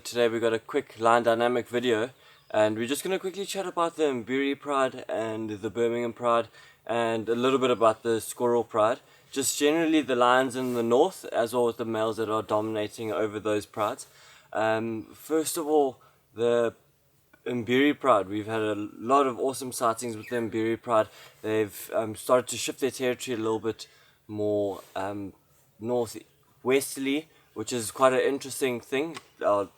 Today we got a quick line dynamic video, and we're just going to quickly chat about the Mbiri Pride and the Birmingham Pride and a little bit about the Squirrel Pride. Just generally the lions in the north as well as the males that are dominating over those prides. First of all, the Mbiri Pride. We've had a lot of awesome sightings with the Mbiri Pride. They've started to shift their territory a little bit more northwesterly, which is quite an interesting thing. I'll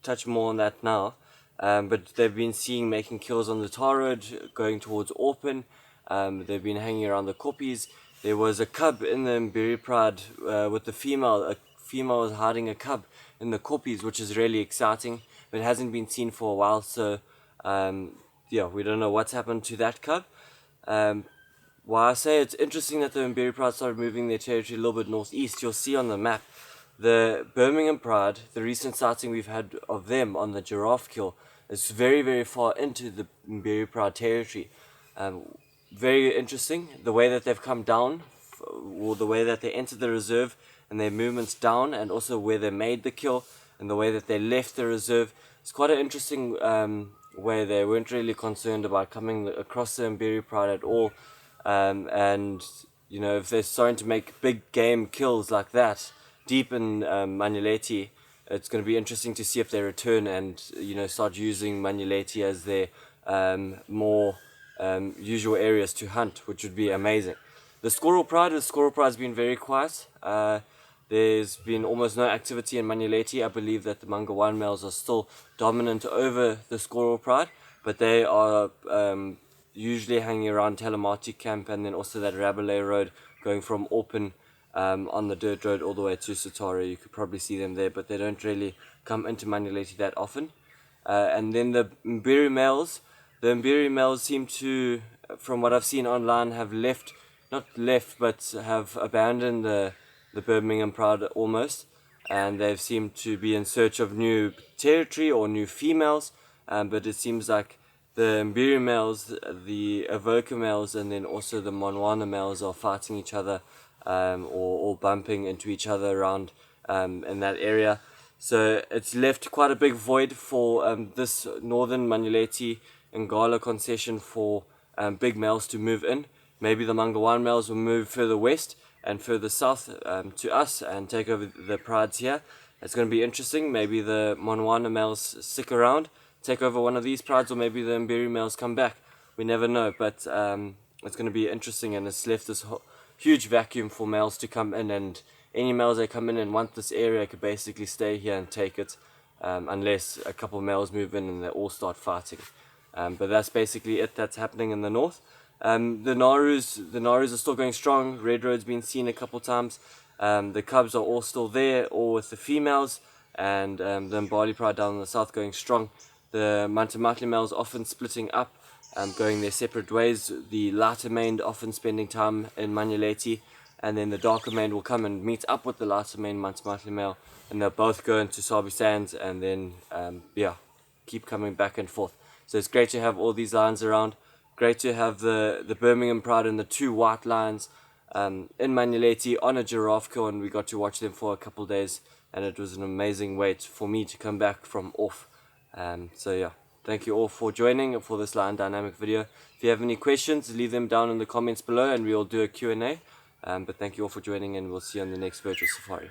touch more on that now. But they've been seen making kills on the tar road going towards Orpen. They've been hanging around the koppies. There was a cub in the Mbiri Pride with the female. A female was hiding a cub in the koppies, which is really exciting, but it hasn't been seen for a while, so yeah, we don't know what's happened to that cub. While I say it's interesting that the Mbiri Pride started moving their territory a little bit northeast, you'll see on the map the Birmingham Pride, the recent sighting we've had of them on the giraffe kill, is very, very far into the Mbiri Pride territory. Very interesting, the way that they've come down, or the way that they entered the reserve and their movements down, and also where they made the kill and the way that they left the reserve. It's quite an interesting way. They weren't really concerned about coming across the Mbiri Pride at all. And you know, if they're starting to make big game kills like that deep in Manuleti, it's going to be interesting to see if they return and, you know, start using Manuleti as their more usual areas to hunt, which would be amazing. The Squirrel Pride's been very quiet. There's been almost no activity in Manuleti. I believe that the Mangawan males are still dominant over the Squirrel Pride, but they are usually hanging around Telemati camp, and then also that Rabelais road going from Orpen on the dirt road all the way to Satara. You could probably see them there, but they don't really come into Manuleti that often. And then the Mbiri males seem to, from what I've seen online, have but have abandoned the Birmingham Pride almost, and they've seemed to be in search of new territory or new females. But it seems like the Mbiri males, the Avoca males, and then also the Monwana males are fighting each other, or bumping into each other around in that area. So it's left quite a big void for this northern Manuleti Ngala concession for big males to move in. Maybe the Mangawan males will move further west and further south to us and take over the prides here. It's going to be interesting. Maybe the Monwana males stick around, take over one of these prides, or maybe the Mbiri males come back. We never know, but it's going to be interesting, and it's left this huge vacuum for males to come in, and any males that come in and want this area could basically stay here and take it, unless a couple of males move in and they all start fighting. But that's basically it that's happening in the north. The Narus are still going strong. Red Road's been seen a couple times. The cubs are all still there, all with the females, and the Mbali Pride down in the south going strong. The Mantamatli males often splitting up, going their separate ways. The lighter maned often spending time in Manuleti, and then the darker maned will come and meet up with the lighter maned Mantamatli male, and they'll both go into Sabi Sands, and then keep coming back and forth. So it's great to have all these lions around. Great to have the Birmingham Pride and the two white lions in Manuleti on a giraffe kill, and we got to watch them for a couple of days, and it was an amazing wait for me to come back from off. So yeah, thank you all for joining for this line dynamic video. If you have any questions, leave them down in the comments below and we'll do a Q&A. But thank you all for joining, and we'll see you on the next virtual safari.